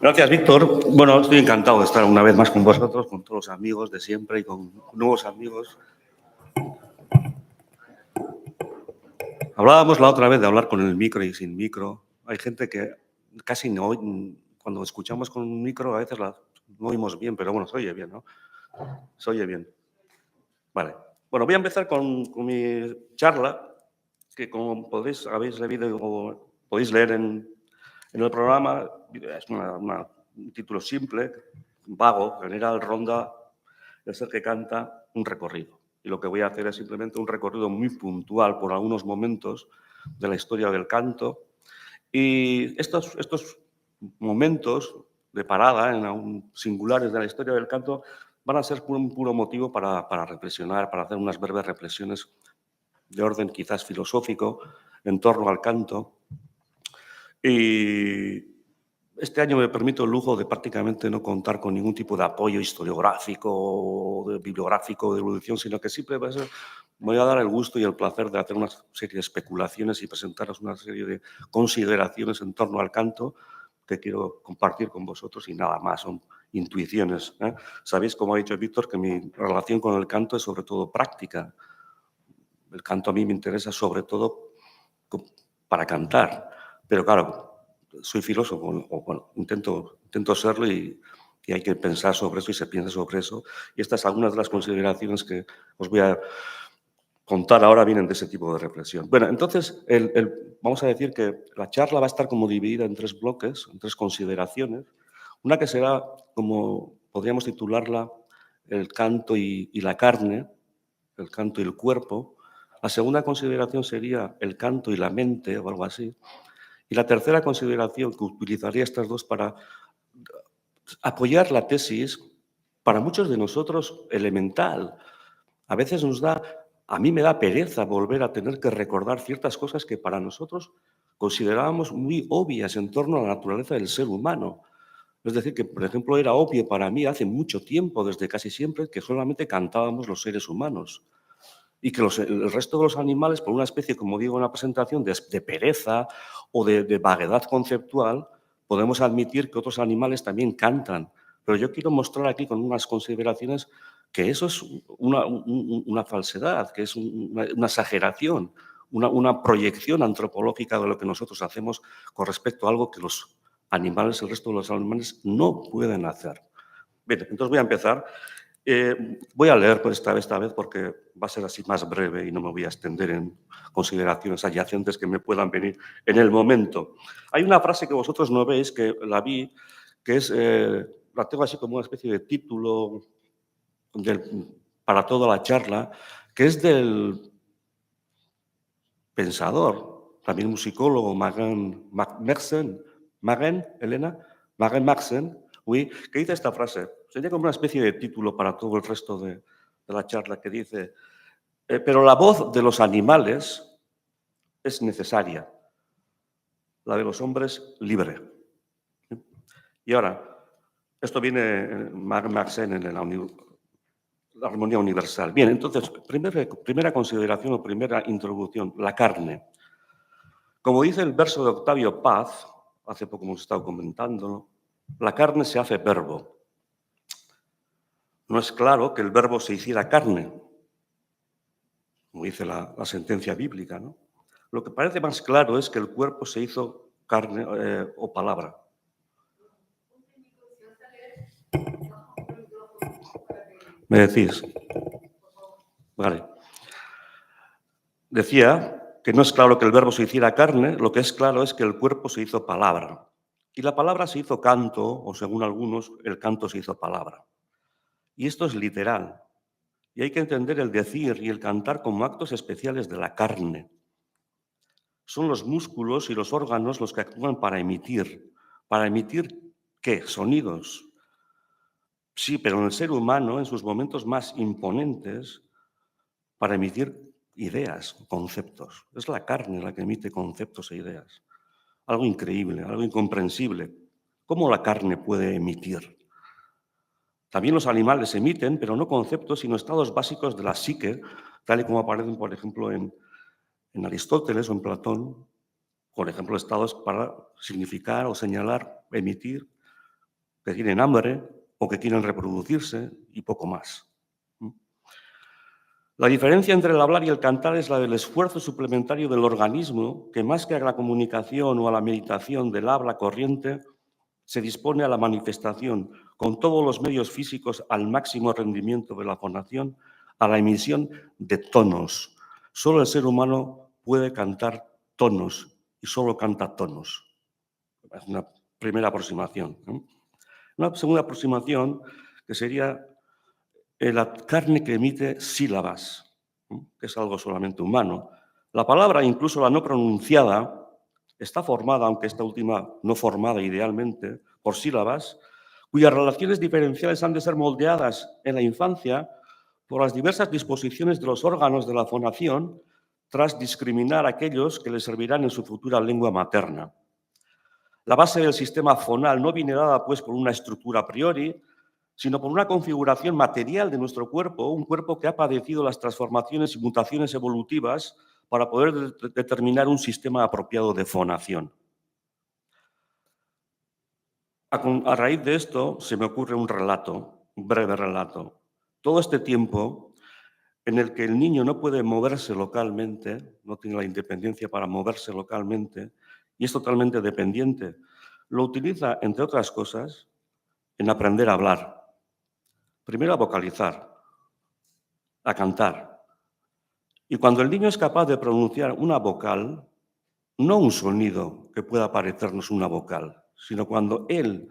Gracias, Víctor. Bueno, estoy encantado de estar una vez más con vosotros, con todos los amigos de siempre y con nuevos amigos. Hablábamos la otra vez de hablar con el micro y sin micro. Hay gente que casi no, cuando escuchamos con un micro a veces no oímos bien, pero bueno, se oye bien, ¿no? Se oye bien. Vale. Bueno, voy a empezar con mi charla, que como habéis leído o podéis leer en el programa, es un título simple, vago, general, ronda, el ser que canta, un recorrido. Y lo que voy a hacer es simplemente un recorrido muy puntual por algunos momentos de la historia del canto. Y estos momentos de parada, singulares de la historia del canto, van a ser un puro motivo para reflexionar, para hacer unas breves reflexiones de orden quizás filosófico en torno al canto. Y este año me permito el lujo de prácticamente no contar con ningún tipo de apoyo historiográfico o bibliográfico de erudición, sino que simplemente me voy a dar el gusto y el placer de hacer una serie de especulaciones y presentaros una serie de consideraciones en torno al canto que quiero compartir con vosotros y nada más, son intuiciones. Sabéis, como ha dicho Víctor, que mi relación con el canto es sobre todo práctica. El canto a mí me interesa sobre todo para cantar, pero claro, soy filósofo, o bueno, intento serlo y hay que pensar sobre eso y se piensa sobre eso. Y estas algunas de las consideraciones que os voy a contar ahora vienen de ese tipo de reflexión. Bueno, entonces vamos a decir que la charla va a estar como dividida en tres bloques, en tres consideraciones. Una que será, como podríamos titularla, el canto y la carne, el canto y el cuerpo. La segunda consideración sería el canto y la mente o algo así. Y la tercera consideración, que utilizaría estas dos para apoyar la tesis, para muchos de nosotros elemental. A veces a mí me da pereza volver a tener que recordar ciertas cosas que para nosotros considerábamos muy obvias en torno a la naturaleza del ser humano. Es decir, que, por ejemplo, era obvio para mí hace mucho tiempo, desde casi siempre, que solamente cantábamos los seres humanos. Y que el resto de los animales, por una especie, como digo en la presentación, de pereza o de vaguedad conceptual, podemos admitir que otros animales también cantan. Pero yo quiero mostrar aquí con unas consideraciones que eso es una falsedad, que es una exageración, una proyección antropológica de lo que nosotros hacemos con respecto a algo que los animales, el resto de los animales, no pueden hacer. Bien, entonces voy a empezar. Voy a leer por esta vez porque va a ser así más breve y no me voy a extender en consideraciones adyacentes que me puedan venir en el momento. Hay una frase que vosotros no veis, que la vi, que es, la tengo así como una especie de título para toda la charla, que es del pensador, también musicólogo, Magen Maxen, que dice esta frase. Sería como una especie de título para todo el resto de la charla, que dice, pero la voz de los animales es necesaria, la de los hombres libre. Y ahora, esto viene Maxen en la armonía universal. Bien, entonces, primera consideración o primera introducción, la carne. Como dice el verso de Octavio Paz, hace poco hemos estado comentando, la carne se hace verbo. No es claro que el verbo se hiciera carne, como dice la sentencia bíblica, ¿no? Lo que parece más claro es que el cuerpo se hizo carne o palabra. ¿Me decís? Vale. Decía que no es claro que el verbo se hiciera carne, lo que es claro es que el cuerpo se hizo palabra. Y la palabra se hizo canto, o según algunos, el canto se hizo palabra. Y esto es literal. Y hay que entender el decir y el cantar como actos especiales de la carne. Son los músculos y los órganos los que actúan para emitir. ¿Para emitir qué? Sonidos. Sí, pero en el ser humano, en sus momentos más imponentes, para emitir ideas, conceptos. Es la carne la que emite conceptos e ideas. Algo increíble, algo incomprensible. ¿Cómo la carne puede emitir? También los animales emiten, pero no conceptos, sino estados básicos de la psique, tal y como aparecen, por ejemplo, en Aristóteles o en Platón, por ejemplo, estados para significar o señalar, emitir, que tienen hambre o que quieren reproducirse y poco más. La diferencia entre el hablar y el cantar es la del esfuerzo suplementario del organismo, que más que a la comunicación o a la meditación del habla corriente, se dispone a la manifestación con todos los medios físicos al máximo rendimiento de la fonación, a la emisión de tonos. Solo el ser humano puede cantar tonos y solo canta tonos. Es una primera aproximación. Una segunda aproximación que sería la carne que emite sílabas, que es algo solamente humano. La palabra, incluso la no pronunciada, está formada, aunque esta última no formada idealmente, por sílabas, cuyas relaciones diferenciales han de ser moldeadas en la infancia por las diversas disposiciones de los órganos de la fonación, tras discriminar aquellos que les servirán en su futura lengua materna. La base del sistema fonal no viene dada, pues, por una estructura a priori, sino por una configuración material de nuestro cuerpo, un cuerpo que ha padecido las transformaciones y mutaciones evolutivas para poder determinar un sistema apropiado de fonación. A raíz de esto se me ocurre un relato, un breve relato. Todo este tiempo en el que el niño no puede moverse localmente, no tiene la independencia para moverse localmente y es totalmente dependiente, lo utiliza, entre otras cosas, en aprender a hablar. Primero a vocalizar, a cantar. Y cuando el niño es capaz de pronunciar una vocal, no un sonido que pueda parecernos una vocal, sino cuando él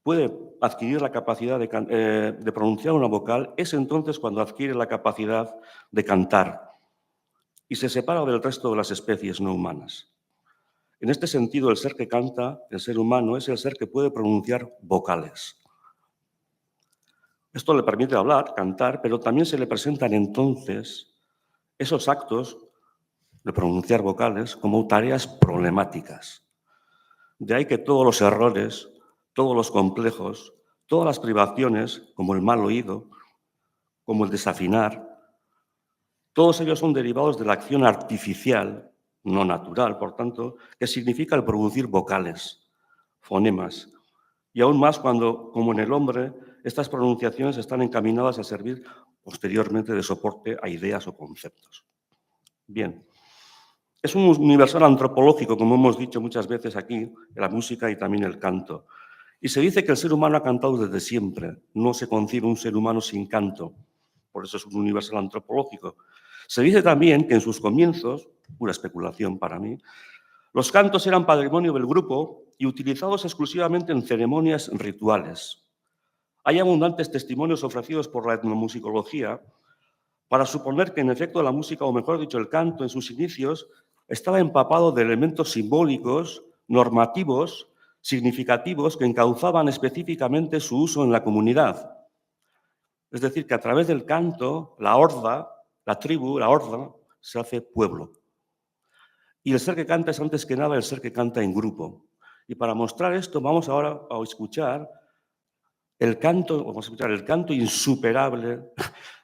puede adquirir la capacidad de pronunciar una vocal, es entonces cuando adquiere la capacidad de cantar y se separa del resto de las especies no humanas. En este sentido, el ser que canta, el ser humano, es el ser que puede pronunciar vocales. Esto le permite hablar, cantar, pero también se le presentan entonces esos actos de pronunciar vocales como tareas problemáticas. De ahí que todos los errores, todos los complejos, todas las privaciones, como el mal oído, como el desafinar, todos ellos son derivados de la acción artificial, no natural, por tanto, que significa el producir vocales, fonemas. Y aún más cuando, como en el hombre, estas pronunciaciones están encaminadas a servir posteriormente de soporte a ideas o conceptos. Bien, es un universal antropológico, como hemos dicho muchas veces aquí, la música y también el canto. Y se dice que el ser humano ha cantado desde siempre. No se concibe un ser humano sin canto. Por eso es un universal antropológico. Se dice también que en sus comienzos, pura especulación para mí, los cantos eran patrimonio del grupo y utilizados exclusivamente en ceremonias rituales. Hay abundantes testimonios ofrecidos por la etnomusicología para suponer que, en efecto, la música, o mejor dicho, el canto, en sus inicios, estaba empapado de elementos simbólicos, normativos, significativos, que encauzaban específicamente su uso en la comunidad. Es decir, que a través del canto, la horda, la tribu, la horda, se hace pueblo. Y el ser que canta es, antes que nada, el ser que canta en grupo. Y para mostrar esto, vamos ahora a escuchar el canto insuperable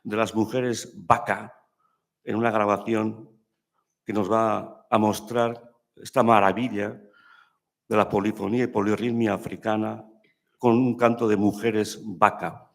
de las mujeres Baka, en una grabación que nos va a mostrar esta maravilla de la polifonía y polirritmia africana con un canto de mujeres Baka.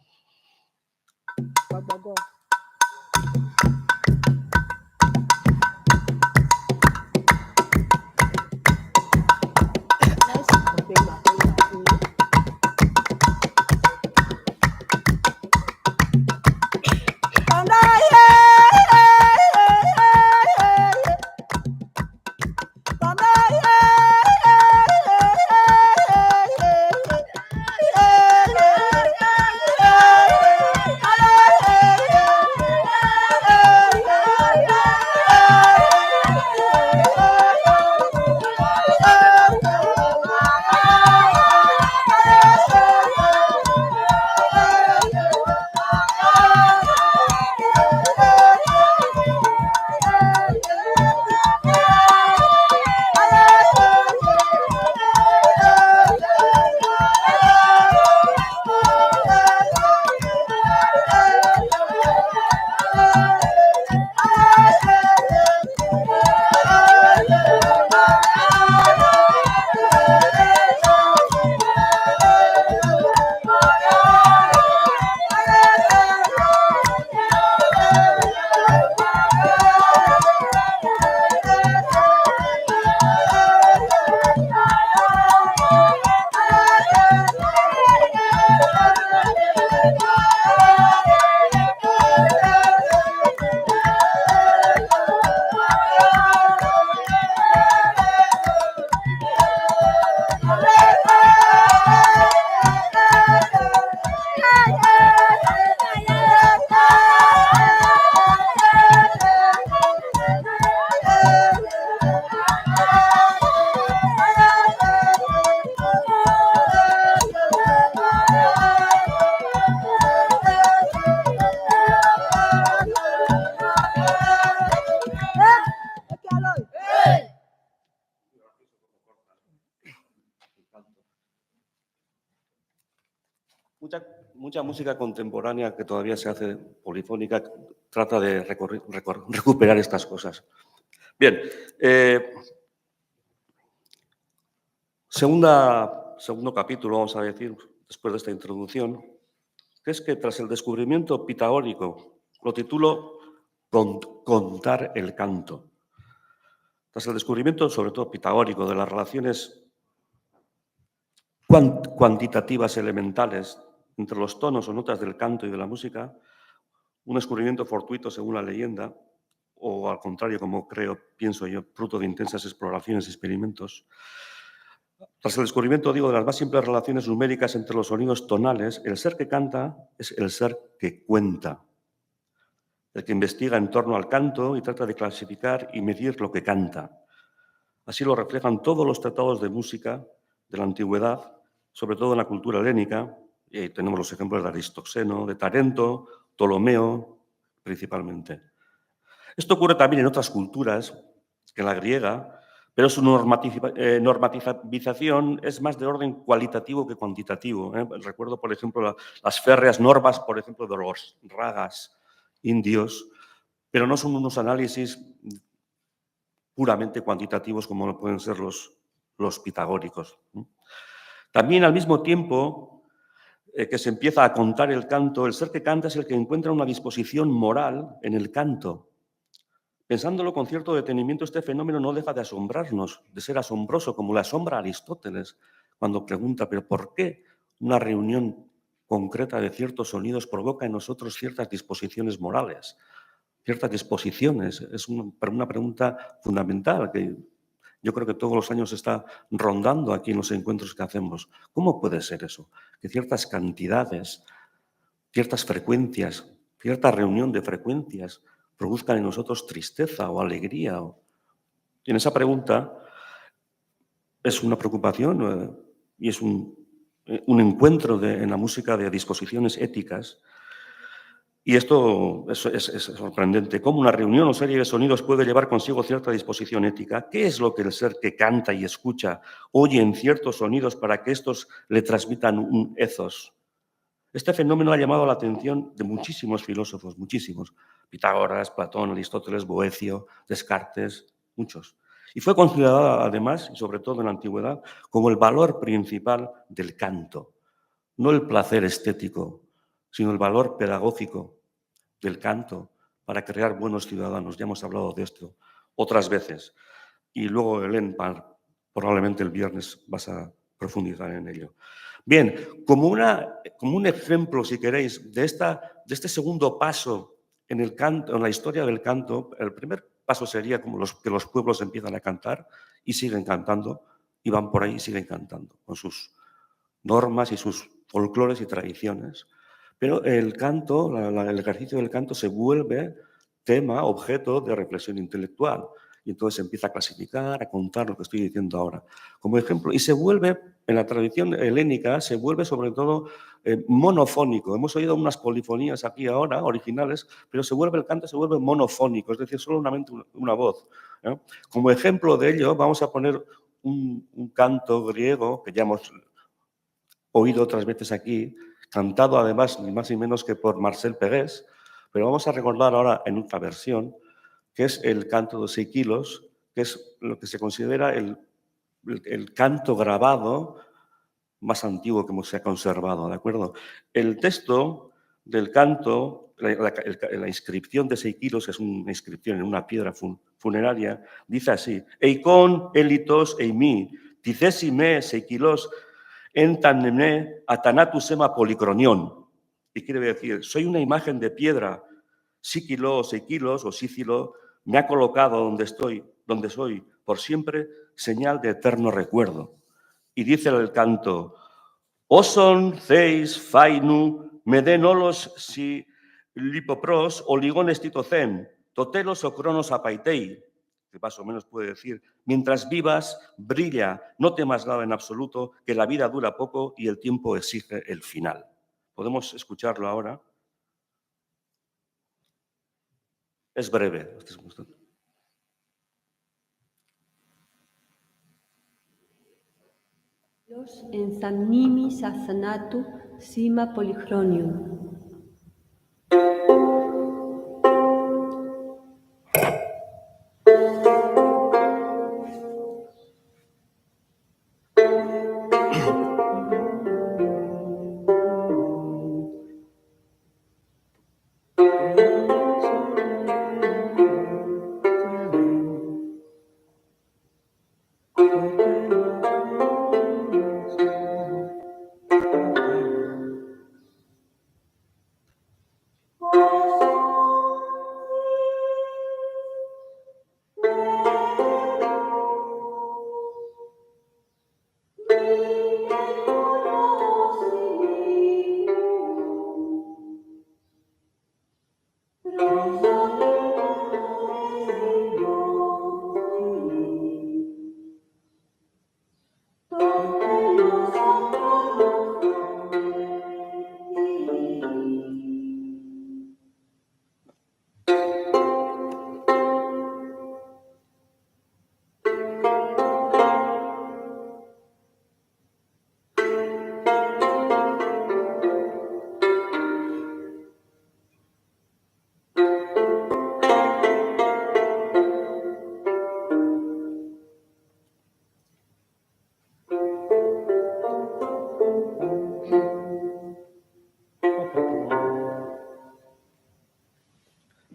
Mucha música contemporánea que todavía se hace polifónica trata de recuperar estas cosas. Bien, segundo capítulo, vamos a decir, después de esta introducción, que es que tras el descubrimiento pitagórico, lo titulo Contar el canto. Tras el descubrimiento, sobre todo pitagórico, de las relaciones cuantitativas elementales entre los tonos o notas del canto y de la música, un descubrimiento fortuito según la leyenda, o al contrario, como pienso yo, fruto de intensas exploraciones y experimentos. Tras el descubrimiento, digo, de las más simples relaciones numéricas entre los sonidos tonales, el ser que canta es el ser que cuenta, el que investiga en torno al canto y trata de clasificar y medir lo que canta. Así lo reflejan todos los tratados de música de la antigüedad, sobre todo en la cultura helénica, y ahí tenemos los ejemplos de Aristoxeno, de Tarento, Ptolomeo, principalmente. Esto ocurre también en otras culturas, que la griega, pero su normativización es más de orden cualitativo que cuantitativo. Recuerdo, por ejemplo, las férreas normas, por ejemplo, de los ragas indios, pero no son unos análisis puramente cuantitativos como lo pueden ser los pitagóricos. También al mismo tiempo que se empieza a contar el canto, el ser que canta es el que encuentra una disposición moral en el canto. Pensándolo con cierto detenimiento, este fenómeno no deja de asombrarnos, de ser asombroso, como le asombra a Aristóteles cuando pregunta, ¿pero por qué una reunión concreta de ciertos sonidos provoca en nosotros ciertas disposiciones morales? Ciertas disposiciones. Es una pregunta fundamental que yo creo que todos los años está rondando aquí en los encuentros que hacemos. ¿Cómo puede ser eso? Que ciertas cantidades, ciertas frecuencias, cierta reunión de frecuencias produzcan en nosotros tristeza o alegría. Y en esa pregunta es una preocupación y es un encuentro en la música de disposiciones éticas. Y esto es sorprendente. ¿Cómo una reunión o serie de sonidos puede llevar consigo cierta disposición ética? ¿Qué es lo que el ser que canta y escucha oye en ciertos sonidos para que estos le transmitan un ethos? Este fenómeno ha llamado la atención de muchísimos filósofos, muchísimos. Pitágoras, Platón, Aristóteles, Boecio, Descartes, muchos. Y fue considerado además, y sobre todo en la antigüedad, como el valor principal del canto. No el placer estético, sino el valor pedagógico del canto para crear buenos ciudadanos. Ya hemos hablado de esto otras veces. Y luego, Helen, probablemente el viernes vas a profundizar en ello. Bien, como un ejemplo, si queréis, de este segundo paso en el canto, en la historia del canto, el primer paso sería como que los pueblos empiezan a cantar y siguen cantando, y van por ahí y siguen cantando, con sus normas y sus folclores y tradiciones. Pero el canto, el ejercicio del canto se vuelve tema, objeto de reflexión intelectual. Y entonces se empieza a clasificar, a contar lo que estoy diciendo ahora. Como ejemplo, y se vuelve, en la tradición helénica, se vuelve sobre todo monofónico. Hemos oído unas polifonías aquí ahora, originales, pero el canto se vuelve monofónico, es decir, solamente una voz. Como ejemplo de ello, vamos a poner un canto griego que ya hemos oído otras veces aquí, cantado además ni más ni menos que por Marcel Pegués, pero vamos a recordar ahora en otra versión, que es el canto de Seikilos, que es lo que se considera el canto grabado más antiguo que se ha conservado, ¿de acuerdo? El texto del canto, la inscripción de Seikilos, es una inscripción en una piedra funeraria, dice así: Eikon elitos eimi, ticesime Seikilos entanene atanatus ema policronión. Y quiere decir, soy una imagen de piedra, Síquilo o Seikilos o Sícilo me ha colocado donde soy, por siempre, señal de eterno recuerdo. Y dice el canto: Oson, Zeis, Fainu, Medenolos, si lipopros, oligones titocen, totelos o cronos apaitei, que más o menos puede decir, mientras vivas, brilla, no temas nada en absoluto, que la vida dura poco y el tiempo exige el final. ¿Podemos escucharlo ahora? Es breve. Los ensanimis asanatu Sima Polychronium.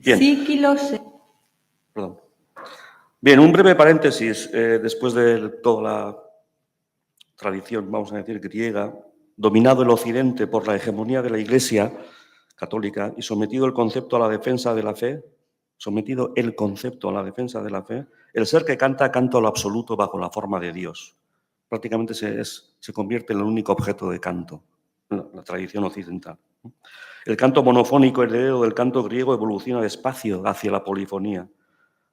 Bien. Perdón. Bien, un breve paréntesis después de toda la tradición, vamos a decir, griega, dominado el occidente por la hegemonía de la Iglesia católica y sometido el concepto a la defensa de la fe, el ser que canta a lo absoluto bajo la forma de Dios. Prácticamente se convierte en el único objeto de canto en la tradición occidental. El canto monofónico heredero del canto griego evoluciona despacio hacia la polifonía.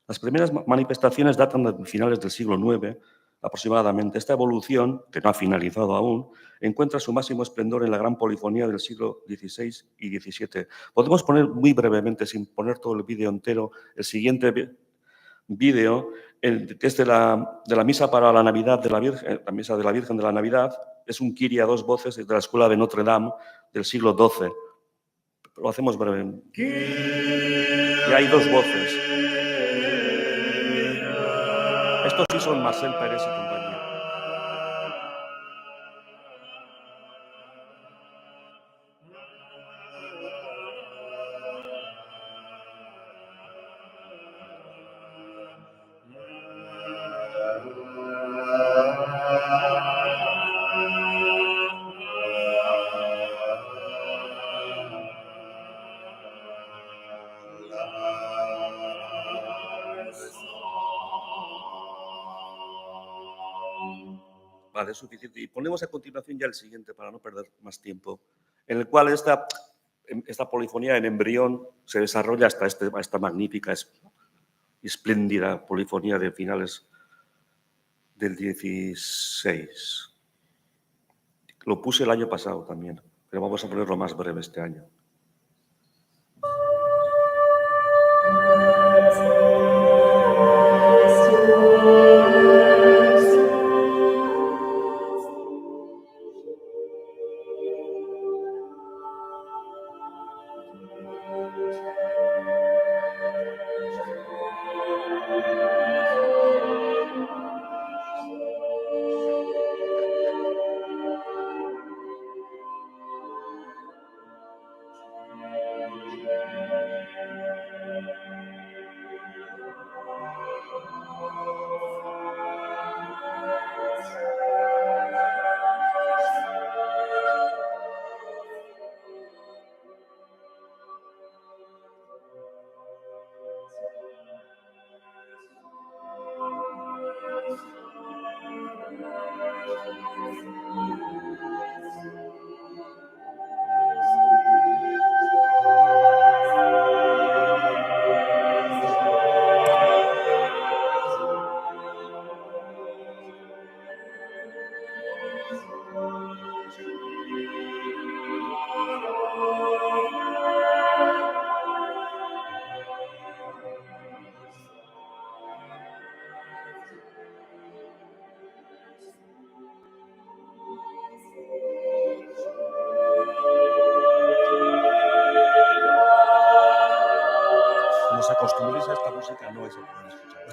Las primeras manifestaciones datan de finales del siglo IX aproximadamente. Esta evolución, que no ha finalizado aún, encuentra su máximo esplendor en la gran polifonía del siglo XVI y XVII. Podemos poner muy brevemente, sin poner todo el vídeo entero, el siguiente vídeo, que es de la misa para la Navidad de la Virgen, la misa de la Virgen de la Navidad. Es un Kyrie a dos voces de la escuela de Notre Dame del siglo XII. Lo hacemos breve. Y hay dos voces. Estos sí son Marcel Pérez y compañía. Vale, es suficiente. Y ponemos a continuación ya el siguiente para no perder más tiempo, en el cual esta polifonía en embrión se desarrolla hasta esta magnífica y espléndida polifonía de finales del XVI. Lo puse el año pasado también, pero vamos a ponerlo más breve este año. vais a poder escuchar.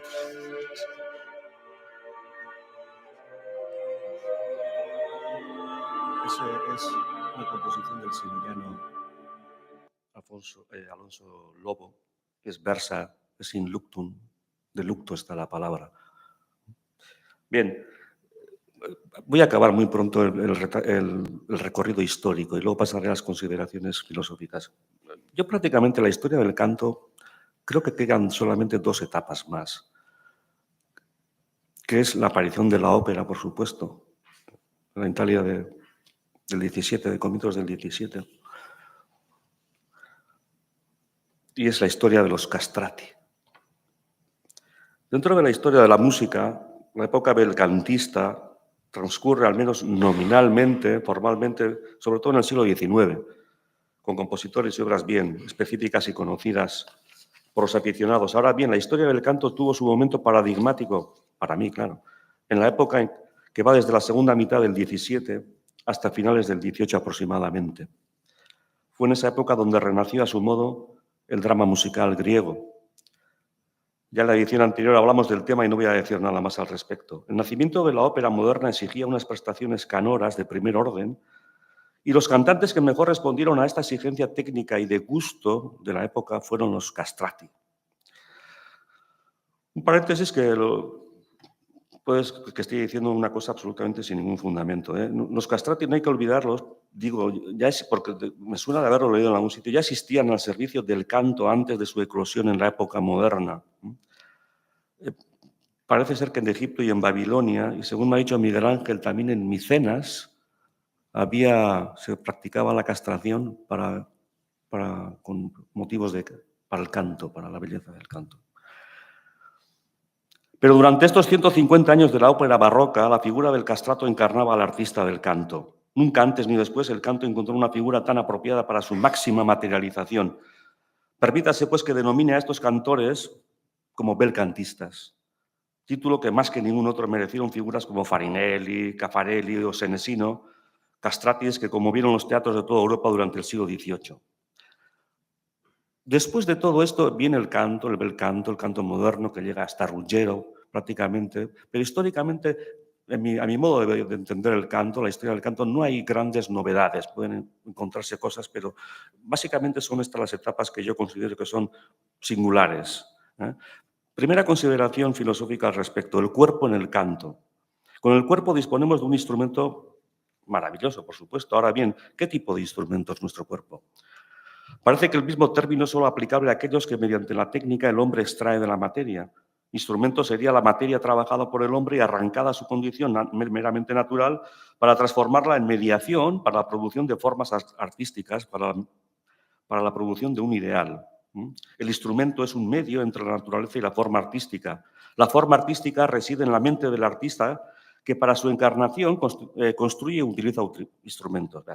Esa es una composición del sevillano Alonso Lobo, que es versa, es in luctum, de lucto está la palabra. Bien, voy a acabar muy pronto el recorrido histórico y luego pasaré a las consideraciones filosóficas. Yo prácticamente la historia del canto creo que quedan solamente dos etapas más, que es la aparición de la ópera, por supuesto, en la Italia del 17, de comienzos del 17, y es la historia de los castrati. Dentro de la historia de la música, la época belcantista transcurre, al menos nominalmente, formalmente, sobre todo en el siglo XIX, con compositores y obras bien específicas y conocidas por los aficionados. Ahora bien, la historia del canto tuvo su momento paradigmático, para mí, claro, en la época que va desde la segunda mitad del 17 hasta finales del 18 aproximadamente. Fue en esa época donde renació a su modo el drama musical griego. Ya en la edición anterior hablamos del tema y no voy a decir nada más al respecto. El nacimiento de la ópera moderna exigía unas prestaciones canoras de primer orden y los cantantes que mejor respondieron a esta exigencia técnica y de gusto de la época fueron los castrati. Un paréntesis que estoy diciendo una cosa absolutamente sin ningún fundamento. Los castrati no hay que olvidarlos, digo, ya es porque me suena de haberlo leído en algún sitio, ya existían al servicio del canto antes de su eclosión en la época moderna. Parece ser que en Egipto y en Babilonia, y según me ha dicho Miguel Ángel, también en Micenas, se practicaba la castración con motivos para el canto, para la belleza del canto. Pero durante estos 150 años de la ópera barroca, la figura del castrato encarnaba al artista del canto. Nunca antes ni después el canto encontró una figura tan apropiada para su máxima materialización. Permítase, pues, que denomine a estos cantores como belcantistas, título que más que ningún otro merecieron figuras como Farinelli, Caffarelli o Senesino, castratis que conmovieron los teatros de toda Europa durante el siglo XVIII. Después de todo esto viene el canto, el bel canto, el canto moderno que llega hasta Ruggiero prácticamente, pero históricamente, a mi modo de entender el canto, la historia del canto, no hay grandes novedades, pueden encontrarse cosas, pero básicamente son estas las etapas que yo considero que son singulares. Primera consideración filosófica al respecto, el cuerpo en el canto. Con el cuerpo disponemos de un instrumento maravilloso, por supuesto. Ahora bien, ¿qué tipo de instrumento es nuestro cuerpo? Parece que el mismo término es solo aplicable a aquellos que mediante la técnica el hombre extrae de la materia. Instrumento sería la materia trabajada por el hombre y arrancada a su condición meramente natural para transformarla en mediación para la producción de formas artísticas, para la producción de un ideal. El instrumento es un medio entre la naturaleza y la forma artística. La forma artística reside en la mente del artista que para su encarnación construye y utiliza instrumentos.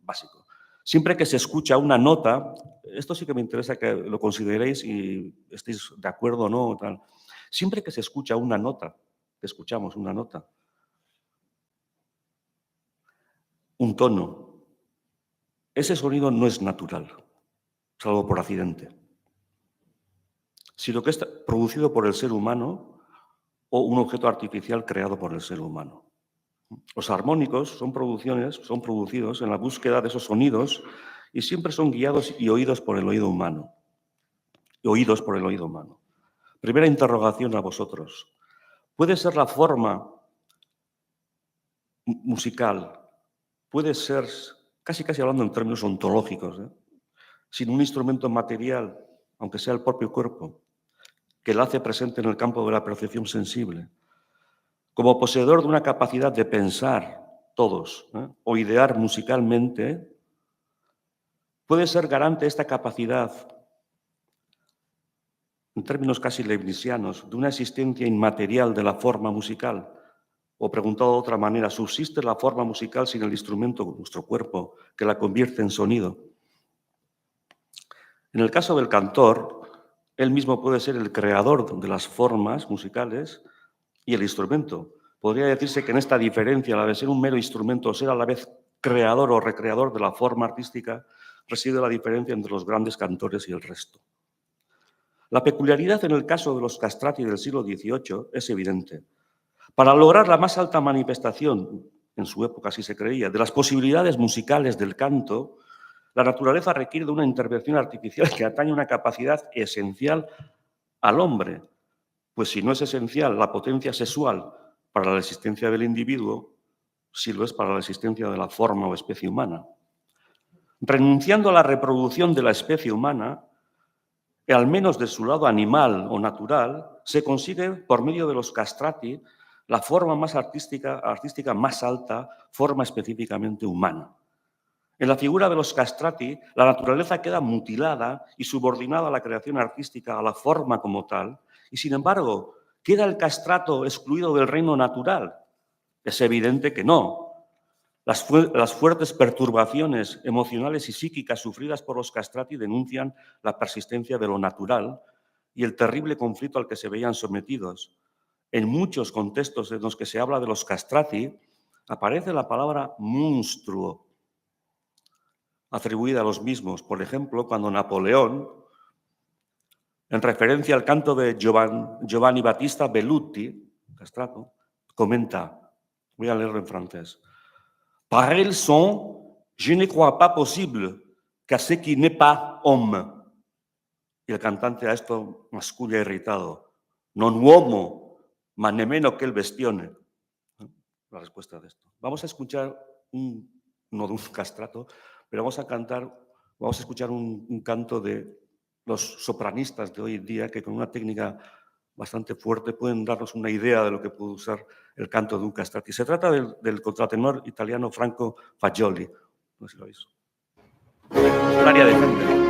Básico. Siempre que se escucha una nota, esto sí que me interesa que lo consideréis y estéis de acuerdo o no. Tal. Siempre que se escucha una nota, que escuchamos una nota, un tono, ese sonido no es natural, salvo por accidente, sino que es producido por el ser humano o un objeto artificial creado por el ser humano. Los armónicos son producidos en la búsqueda de esos sonidos y siempre son guiados y oídos por el oído humano. Primera interrogación a vosotros. ¿Puede ser la forma musical, puede ser, casi hablando en términos ontológicos, sin un instrumento material, aunque sea el propio cuerpo, que la hace presente en el campo de la percepción sensible, como poseedor de una capacidad de pensar todos o idear musicalmente, puede ser garante esta capacidad, en términos casi leibnizianos, de una existencia inmaterial de la forma musical. O preguntado de otra manera, ¿subsiste la forma musical sin el instrumento, nuestro cuerpo, que la convierte en sonido? En el caso del cantor, él mismo puede ser el creador de las formas musicales y el instrumento. Podría decirse que en esta diferencia, la de ser un mero instrumento o ser a la vez creador o recreador de la forma artística, reside la diferencia entre los grandes cantores y el resto. La peculiaridad en el caso de los castrati del siglo XVIII es evidente. Para lograr la más alta manifestación, en su época así se creía, de las posibilidades musicales del canto, la naturaleza requiere de una intervención artificial que atañe a una capacidad esencial al hombre, pues si no es esencial la potencia sexual para la existencia del individuo, sí lo es para la existencia de la forma o especie humana. Renunciando a la reproducción de la especie humana, al menos de su lado animal o natural, se consigue por medio de los castrati la forma más artística más alta, forma específicamente humana. En la figura de los castrati, la naturaleza queda mutilada y subordinada a la creación artística, a la forma como tal, y sin embargo, ¿queda el castrato excluido del reino natural? Es evidente que no. Las fuertes perturbaciones emocionales y psíquicas sufridas por los castrati denuncian la persistencia de lo natural y el terrible conflicto al que se veían sometidos. En muchos contextos en los que se habla de los castrati, aparece la palabra monstruo, atribuida a los mismos. Por ejemplo, cuando Napoleón, en referencia al canto de Giovanni Battista Belluti, castrato, comenta, voy a leerlo en francés: Pareil son, je ne crois pas possible qu'à ce qui n'est pas homme. Y el cantante a esto masculla irritado: non uomo, ma nemmeno che il bestione. La respuesta de esto. Vamos a escuchar no de un castrato, pero vamos a escuchar un canto de los sopranistas de hoy en día que con una técnica bastante fuerte pueden darnos una idea de lo que puede usar el canto de un castrati. Se trata del contratenor italiano Franco Fagioli. No sé si lo veis. El área de Händel.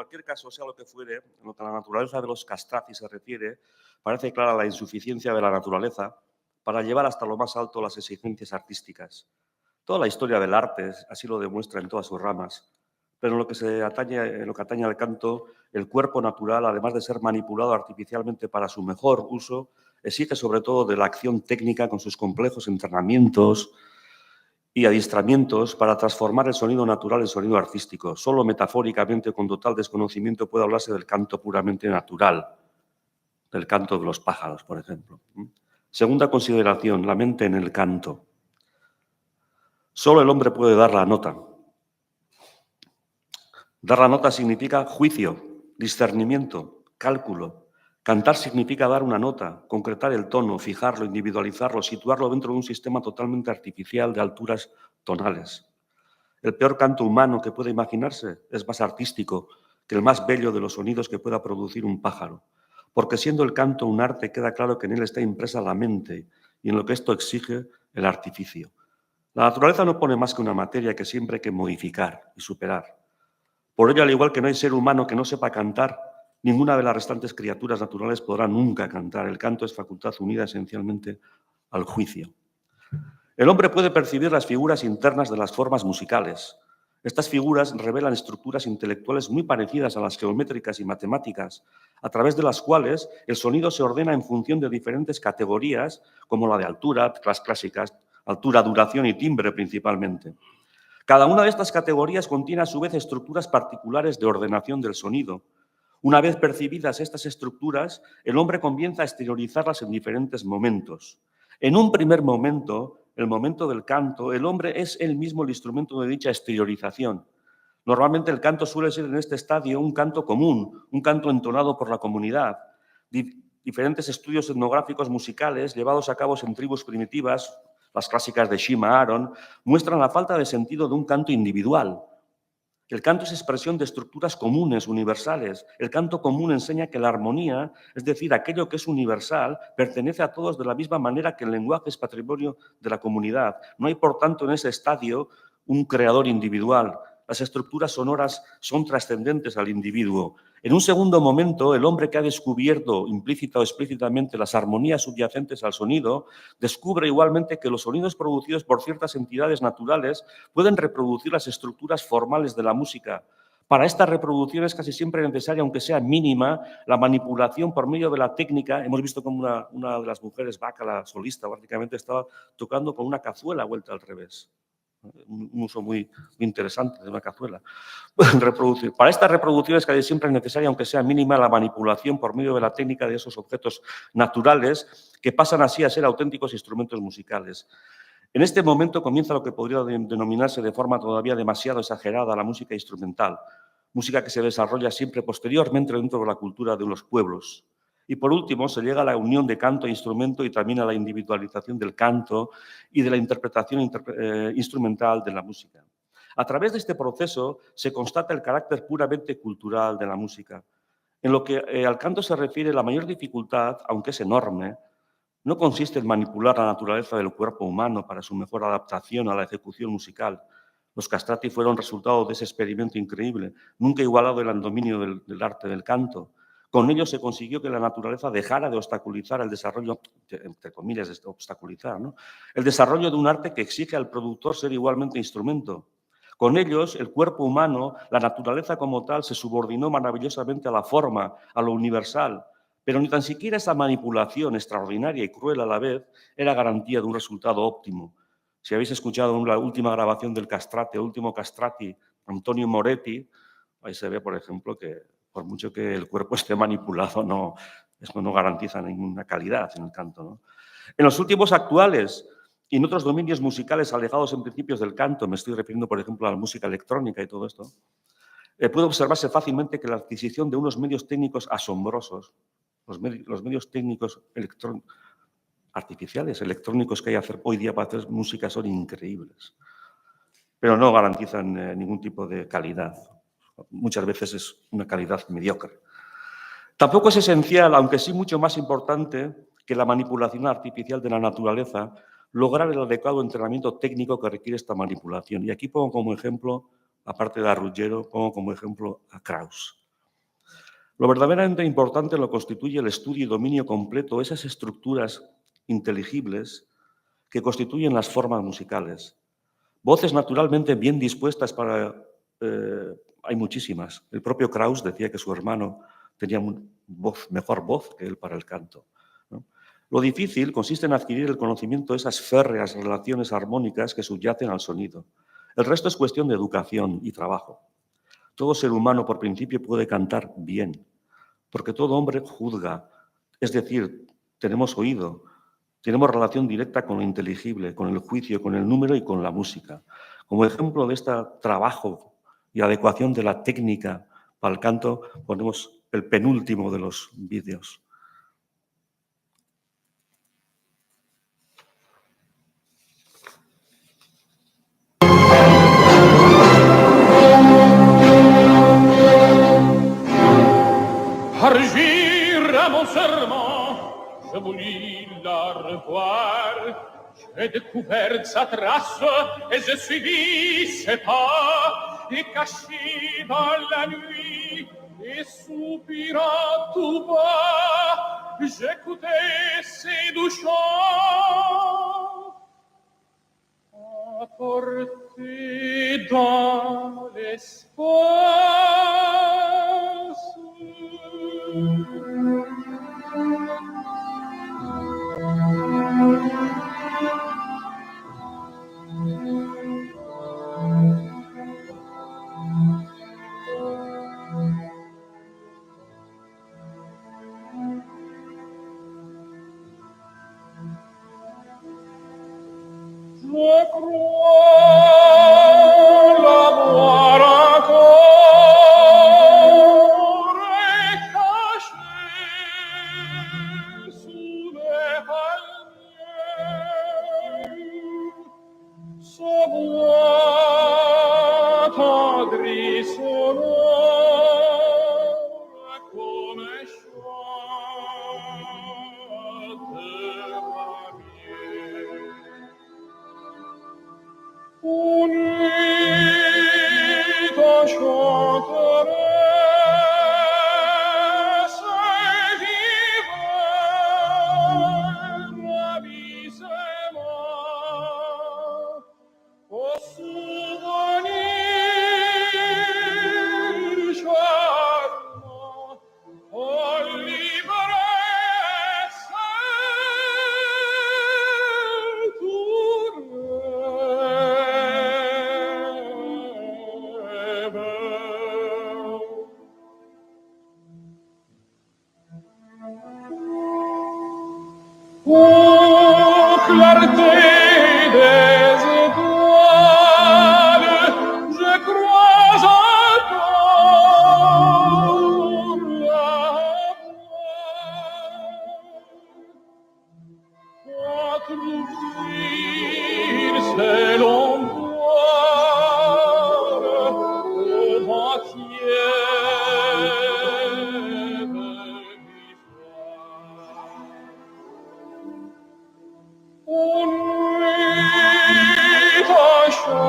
cualquier caso, sea lo que fuere, en lo que a la naturaleza de los castrati se refiere, parece clara la insuficiencia de la naturaleza para llevar hasta lo más alto las exigencias artísticas. Toda la historia del arte así lo demuestra en todas sus ramas. Pero en lo que atañe al canto, el cuerpo natural, además de ser manipulado artificialmente para su mejor uso, exige sobre todo de la acción técnica con sus complejos entrenamientos y adiestramientos para transformar el sonido natural en sonido artístico. Solo metafóricamente, con total desconocimiento, puede hablarse del canto puramente natural, del canto de los pájaros, por ejemplo. Segunda consideración, la mente en el canto. Solo el hombre puede dar la nota. Dar la nota significa juicio, discernimiento, cálculo. Cantar significa dar una nota, concretar el tono, fijarlo, individualizarlo, situarlo dentro de un sistema totalmente artificial de alturas tonales. El peor canto humano que pueda imaginarse es más artístico que el más bello de los sonidos que pueda producir un pájaro. Porque siendo el canto un arte, queda claro que en él está impresa la mente y en lo que esto exige el artificio. La naturaleza no pone más que una materia que siempre hay que modificar y superar. Por ello, al igual que no hay ser humano que no sepa cantar, ninguna de las restantes criaturas naturales podrá nunca cantar. El canto es facultad unida esencialmente al juicio. El hombre puede percibir las figuras internas de las formas musicales. Estas figuras revelan estructuras intelectuales muy parecidas a las geométricas y matemáticas, a través de las cuales el sonido se ordena en función de diferentes categorías, como la de altura, las clásicas, altura, duración y timbre principalmente. Cada una de estas categorías contiene a su vez estructuras particulares de ordenación del sonido. Una vez percibidas estas estructuras, el hombre comienza a exteriorizarlas en diferentes momentos. En un primer momento, el momento del canto, el hombre es él mismo el instrumento de dicha exteriorización. Normalmente el canto suele ser en este estadio un canto común, un canto entonado por la comunidad. Diferentes estudios etnográficos musicales llevados a cabo en tribus primitivas, las clásicas de Shima Aaron, muestran la falta de sentido de un canto individual. El canto es expresión de estructuras comunes, universales. El canto común enseña que la armonía, es decir, aquello que es universal, pertenece a todos de la misma manera que el lenguaje es patrimonio de la comunidad. No hay, por tanto, en ese estadio un creador individual. Las estructuras sonoras son trascendentes al individuo. En un segundo momento, el hombre que ha descubierto implícita o explícitamente las armonías subyacentes al sonido, descubre igualmente que los sonidos producidos por ciertas entidades naturales pueden reproducir las estructuras formales de la música. Para esta reproducción es casi siempre necesaria, aunque sea mínima, la manipulación por medio de la técnica. Hemos visto como una de las mujeres, Baca, la solista, prácticamente estaba tocando con una cazuela vuelta al revés. Un uso muy interesante de una cazuela. Reproducir. Para estas reproducciones casi siempre es necesaria, aunque sea mínima, la manipulación por medio de la técnica de esos objetos naturales que pasan así a ser auténticos instrumentos musicales. En este momento comienza lo que podría denominarse de forma todavía demasiado exagerada la música instrumental, música que se desarrolla siempre posteriormente dentro de la cultura de los pueblos. Y por último, se llega a la unión de canto e instrumento y también a la individualización del canto y de la interpretación instrumental de la música. A través de este proceso se constata el carácter puramente cultural de la música. En lo que al canto se refiere, la mayor dificultad, aunque es enorme, no consiste en manipular la naturaleza del cuerpo humano para su mejor adaptación a la ejecución musical. Los castrati fueron resultado de ese experimento increíble, nunca igualado el dominio del arte del canto. Con ello se consiguió que la naturaleza dejara de obstaculizar el desarrollo, entre comillas, de obstaculizar, ¿no?, el desarrollo de un arte que exige al productor ser igualmente instrumento. Con ellos, el cuerpo humano, la naturaleza como tal, se subordinó maravillosamente a la forma, a lo universal. Pero ni tan siquiera esa manipulación extraordinaria y cruel a la vez era garantía de un resultado óptimo. Si habéis escuchado la última grabación del castrati, el último castrati, Antonio Moretti, ahí se ve, por ejemplo, que por mucho que el cuerpo esté manipulado, esto no garantiza ninguna calidad en el canto, ¿no? En los últimos actuales y en otros dominios musicales alejados en principios del canto, me estoy refiriendo, por ejemplo, a la música electrónica y todo esto, puede observarse fácilmente que la adquisición de unos medios técnicos asombrosos, los medios técnicos artificiales, electrónicos que hay hoy día para hacer música son increíbles, pero no garantizan ningún tipo de calidad. Muchas veces es una calidad mediocre. Tampoco es esencial, aunque sí mucho más importante, que la manipulación artificial de la naturaleza, lograr el adecuado entrenamiento técnico que requiere esta manipulación. Y aquí pongo como ejemplo, aparte de a Ruggiero, pongo como ejemplo a Krauss. Lo verdaderamente importante lo constituye el estudio y dominio completo de esas estructuras inteligibles que constituyen las formas musicales. Voces naturalmente bien dispuestas para... hay muchísimas. El propio Krauss decía que su hermano tenía mejor voz que él para el canto, ¿no? Lo difícil consiste en adquirir el conocimiento de esas férreas relaciones armónicas que subyacen al sonido. El resto es cuestión de educación y trabajo. Todo ser humano, por principio, puede cantar bien, porque todo hombre juzga, es decir, tenemos oído, tenemos relación directa con lo inteligible, con el juicio, con el número y con la música. Como ejemplo de este trabajo y adecuación de la técnica para el canto, ponemos el penúltimo de los vídeos. Argir à mon serment, je voulus la revoir. J'ai découvert sa trace et je suivis ses pas. Et caché dans la nuit et soupirant tout bas, j'écoutais ses doux chants. Apporté dans l'espace. Je crois l'avoir encore caché sous les palmiers. Sa voix tendre et sonore comme un chant de ravier. Une nuit enchanteresse d'hiver ravissement au souvenir charmant, aux l'ivresse ô clarté des étoiles, je crois encore la voix. T'ouvrir ces longs voiles au vent tiède du soir. Une nuit enchanteresse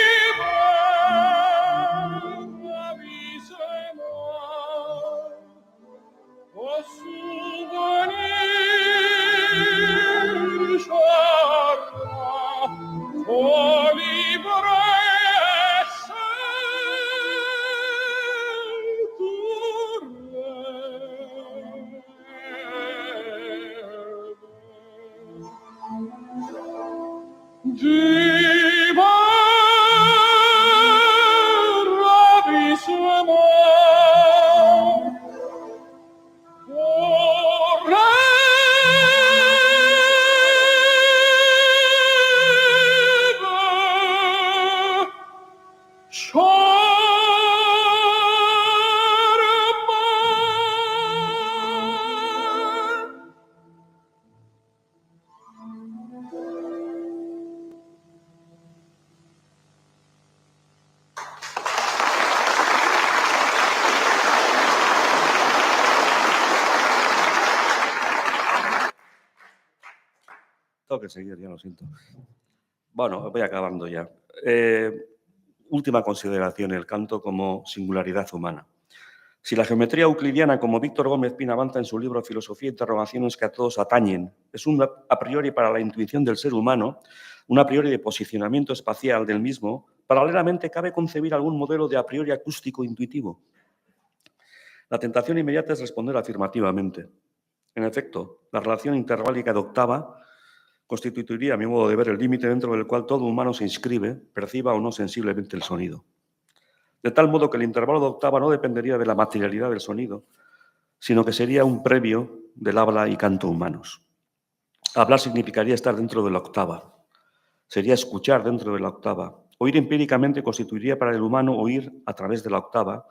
d'hiver ravissement, au souvenir charmant, aux l'ivresse du ravissement. Tengo que seguir, ya lo siento. Bueno, voy acabando ya. última consideración, el canto como singularidad humana. Si la geometría euclidiana, como Víctor Gómez Pina avanza en su libro Filosofía e interrogaciones que a todos atañen, es un a priori para la intuición del ser humano, un a priori de posicionamiento espacial del mismo, paralelamente cabe concebir algún modelo de a priori acústico intuitivo. La tentación inmediata es responder afirmativamente. En efecto, la relación interválica de octava constituiría, a mi modo de ver, el límite dentro del cual todo humano se inscribe, perciba o no sensiblemente el sonido. De tal modo que el intervalo de octava no dependería de la materialidad del sonido, sino que sería un previo del habla y canto humanos. Hablar significaría estar dentro de la octava, sería escuchar dentro de la octava. Oír empíricamente constituiría para el humano oír a través de la octava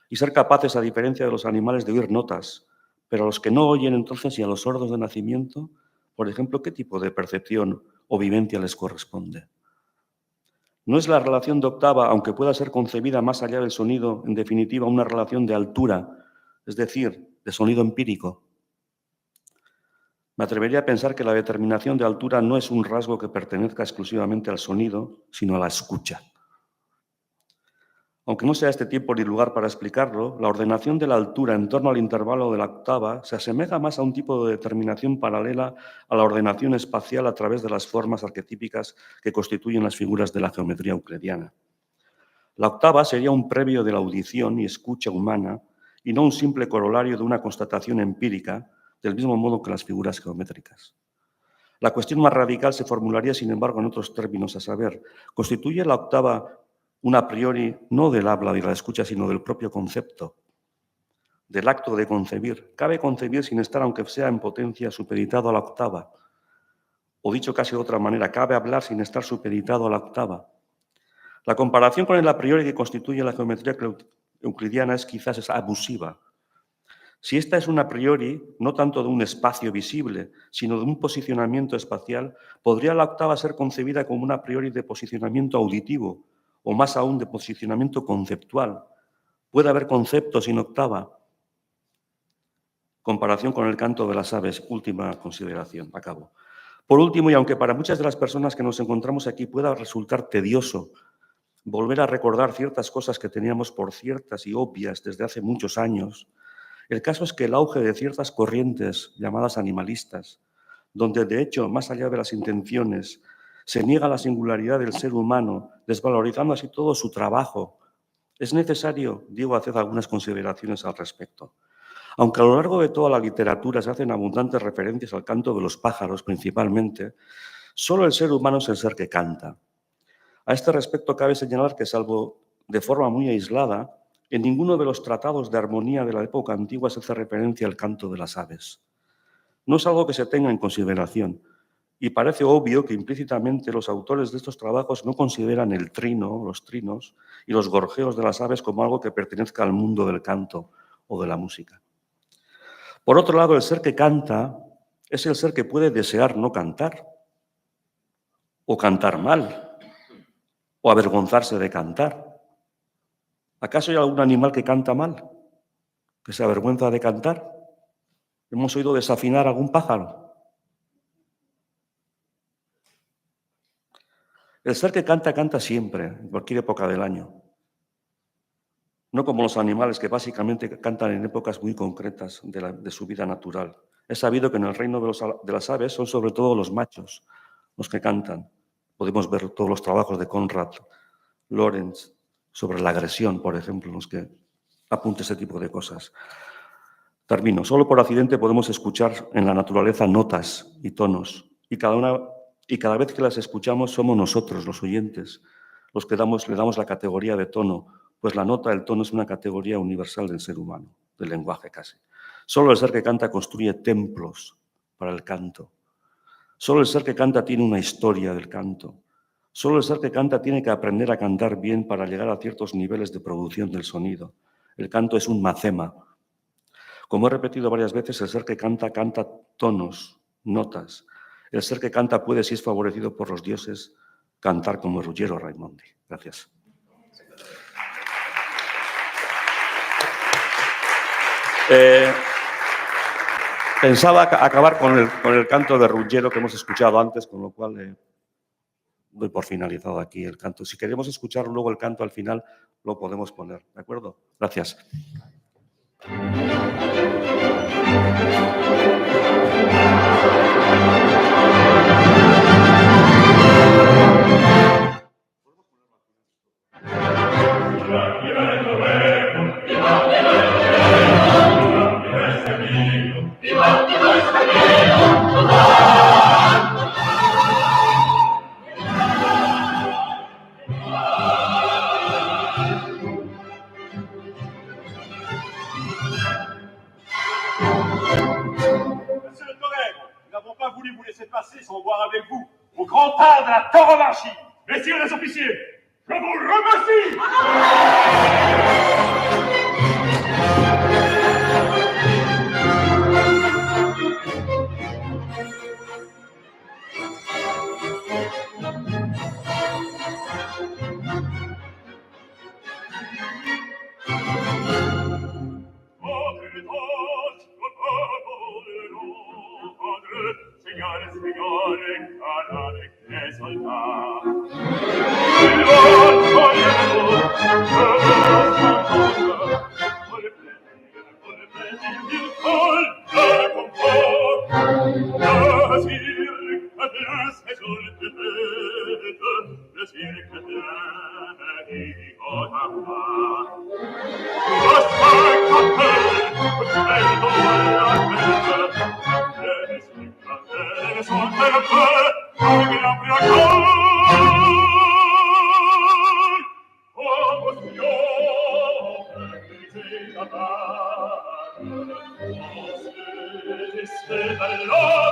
y ser capaces, a diferencia de los animales, de oír notas. Pero a los que no oyen entonces y a los sordos de nacimiento, por ejemplo, ¿qué tipo de percepción o vivencia les corresponde? ¿No es la relación de octava, aunque pueda ser concebida más allá del sonido, en definitiva una relación de altura, es decir, de sonido empírico? Me atrevería a pensar que la determinación de altura no es un rasgo que pertenezca exclusivamente al sonido, sino a la escucha. Aunque no sea este tiempo ni lugar para explicarlo, la ordenación de la altura en torno al intervalo de la octava se asemeja más a un tipo de determinación paralela a la ordenación espacial a través de las formas arquetípicas que constituyen las figuras de la geometría euclidiana. La octava sería un previo de la audición y escucha humana y no un simple corolario de una constatación empírica, del mismo modo que las figuras geométricas. La cuestión más radical se formularía, sin embargo, en otros términos, a saber, ¿constituye la octava un a priori no del habla y la escucha, sino del propio concepto, del acto de concebir? ¿Cabe concebir sin estar, aunque sea en potencia, supeditado a la octava? O dicho casi de otra manera, ¿cabe hablar sin estar supeditado a la octava? La comparación con el a priori que constituye la geometría euclidiana es quizás abusiva. Si esta es un a priori, no tanto de un espacio visible, sino de un posicionamiento espacial, ¿podría la octava ser concebida como un a priori de posicionamiento auditivo o más aún de posicionamiento conceptual? ¿Puede haber concepto sin octava? Comparación con el canto de las aves, última consideración, acabo. Por último, y aunque para muchas de las personas que nos encontramos aquí pueda resultar tedioso volver a recordar ciertas cosas que teníamos por ciertas y obvias desde hace muchos años, el caso es que el auge de ciertas corrientes llamadas animalistas, donde de hecho, más allá de las intenciones, se niega la singularidad del ser humano, desvalorizando así todo su trabajo, es necesario, digo, hacer algunas consideraciones al respecto. Aunque a lo largo de toda la literatura se hacen abundantes referencias al canto de los pájaros principalmente, solo el ser humano es el ser que canta. A este respecto cabe señalar que, salvo de forma muy aislada, en ninguno de los tratados de armonía de la época antigua se hace referencia al canto de las aves. No es algo que se tenga en consideración, y parece obvio que implícitamente los autores de estos trabajos no consideran el trino, los trinos y los gorjeos de las aves como algo que pertenezca al mundo del canto o de la música. Por otro lado, el ser que canta es el ser que puede desear no cantar, o cantar mal, o avergonzarse de cantar. ¿Acaso hay algún animal que canta mal, que se avergüenza de cantar? ¿Hemos oído desafinar a algún pájaro? El ser que canta, canta siempre, en cualquier época del año. No como los animales que básicamente cantan en épocas muy concretas de su vida natural. Es sabido que en el reino de las aves son sobre todo los machos los que cantan. Podemos ver todos los trabajos de Conrad Lorenz sobre la agresión, por ejemplo, en los que apunta ese tipo de cosas. Termino. Solo por accidente podemos escuchar en la naturaleza notas y tonos, y cada vez que las escuchamos somos nosotros, los oyentes, los que le damos la categoría de tono, pues la nota, el tono es una categoría universal del ser humano, del lenguaje casi. Solo el ser que canta construye templos para el canto. Solo el ser que canta tiene una historia del canto. Solo el ser que canta tiene que aprender a cantar bien para llegar a ciertos niveles de producción del sonido. El canto es un macema. Como he repetido varias veces, el ser que canta, canta tonos, notas. El ser que canta puede, si es favorecido por los dioses, cantar como Ruggiero Raimondi. Gracias. Pensaba acabar con el canto de Ruggiero que hemos escuchado antes, con lo cual doy por finalizado aquí el canto. Si queremos escuchar luego el canto al final, lo podemos poner, ¿de acuerdo? Gracias. Monsieur le Torero, nous n'avons pas voulu vous laisser passer sans boire avec vous, au grand art de la tauromachie. Messieurs les officiers, je vous remercie. Noir,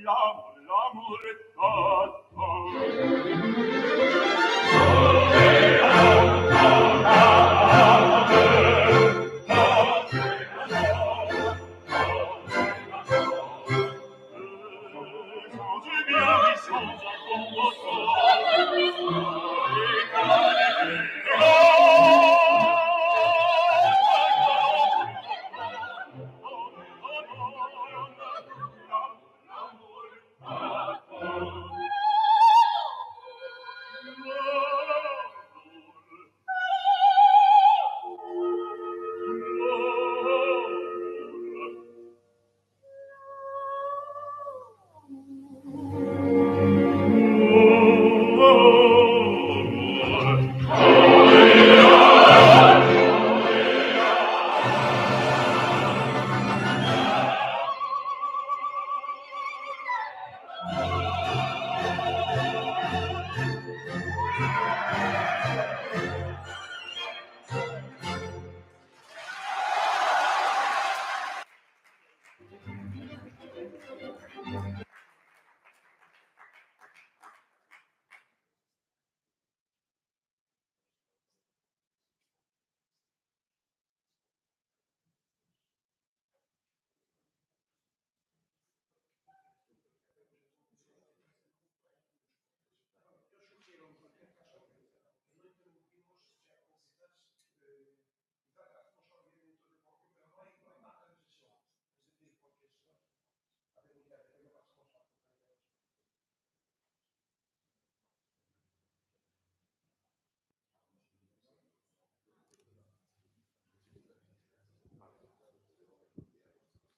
l'amore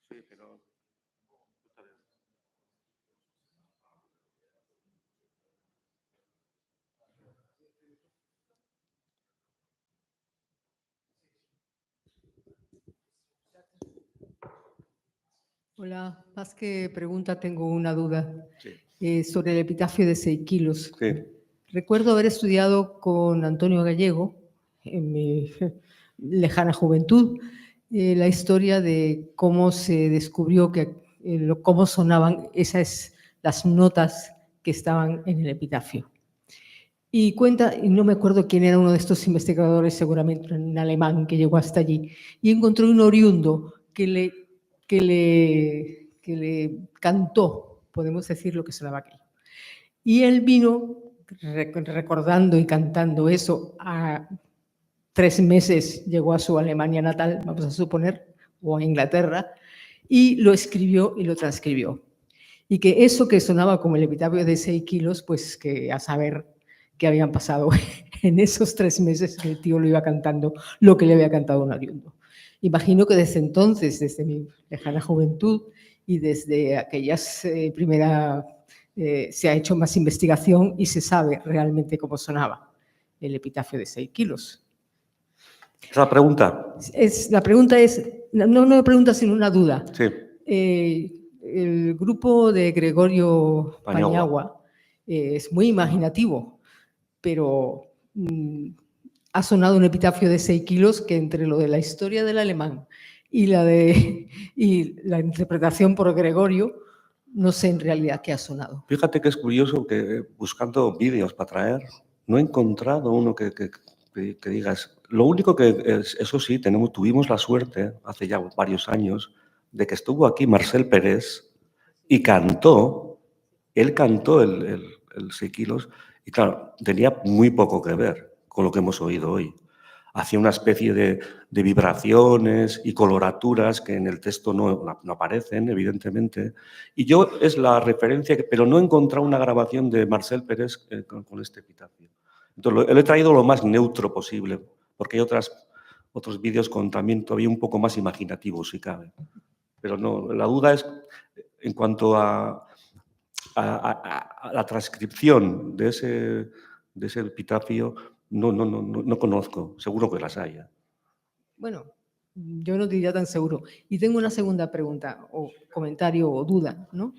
Sí, pero... Hola, más que pregunta, tengo una duda Sí. sobre el epitafio de Seikilos. Sí. Recuerdo haber estudiado con Antonio Gallego, en mi lejana juventud, la historia de cómo se descubrió cómo sonaban las notas que estaban en el epitafio. Y no me acuerdo quién era uno de estos investigadores, seguramente un alemán que llegó hasta allí, y encontró un oriundo que le cantó, podemos decir, lo que sonaba aquello. Y él vino recordando y cantando eso. A 3 meses llegó a su Alemania natal, vamos a suponer, o a Inglaterra, y lo escribió y lo transcribió. Y que eso que sonaba como el epitafio de Seikilos, pues que a saber qué habían pasado en esos 3 meses que el tío lo iba cantando, lo que le había cantado un oriundo. Imagino que desde entonces, desde mi lejana juventud y desde aquellas se ha hecho más investigación y se sabe realmente cómo sonaba el epitafio de Seikilos. ¿Esa pregunta? La pregunta es, no una pregunta, sino una duda. Sí. El grupo de Gregorio Paniagua. Paniagua es muy imaginativo, pero ha sonado un epitafio de Seikilos que entre lo de la historia del alemán y la interpretación por Gregorio, no sé en realidad qué ha sonado. Fíjate que es curioso que buscando vídeos para traer, no he encontrado uno que digas. Lo único que es, eso sí, tuvimos la suerte, hace ya varios años, de que estuvo aquí Marcel Pérez y cantó, él cantó el Seikilos, y claro, tenía muy poco que ver con lo que hemos oído hoy. Hacía una especie de vibraciones y coloraturas que en el texto no aparecen, evidentemente. Y yo es la referencia, pero no he encontrado una grabación de Marcel Pérez con este epitafio. Entonces, lo he traído lo más neutro posible, porque hay otros vídeos con también todavía un poco más imaginativos, si cabe. Pero no, la duda es en cuanto a la transcripción de ese epitafio, no conozco, seguro que las haya. Bueno, yo no diría tan seguro. Y tengo una segunda pregunta, o comentario, o duda, ¿no?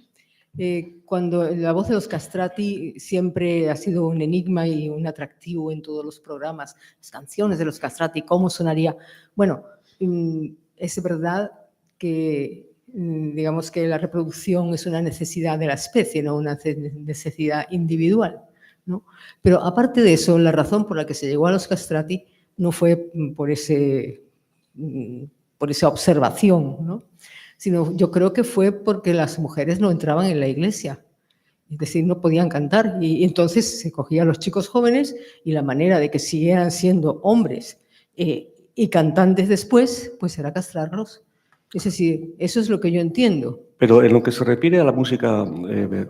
Cuando la voz de los Castrati siempre ha sido un enigma y un atractivo en todos los programas, las canciones de los Castrati, ¿cómo sonaría? Bueno, es verdad que digamos que la reproducción es una necesidad de la especie, no una necesidad individual, ¿no? Pero aparte de eso, la razón por la que se llegó a los castrati no fue por esa observación, ¿no? Sino yo creo que fue porque las mujeres no entraban en la iglesia. Es decir, no podían cantar. Y entonces se cogían a los chicos jóvenes y la manera de que siguieran siendo hombres y cantantes después, pues era castrarlos. Es decir, eso es lo que yo entiendo. Pero en lo que se refiere a la música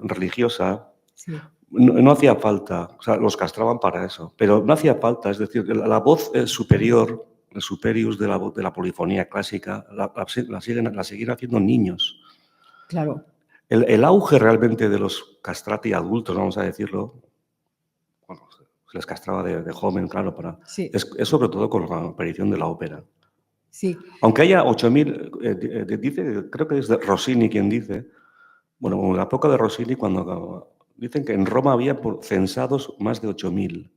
religiosa, Sí. no hacía falta, o sea, los castraban para eso, pero no hacía falta, es decir, la voz superior, el superius de la polifonía clásica, la siguen haciendo niños. Claro. El auge realmente de los castrati adultos, vamos a decirlo, bueno, se les castraba de joven, claro, Sí. es sobre todo con la aparición de la ópera. Sí. Aunque haya 8.000, dice, creo que es de Rossini quien dice, bueno, en la época de Rossini, cuando dicen que en Roma había censados más de 8.000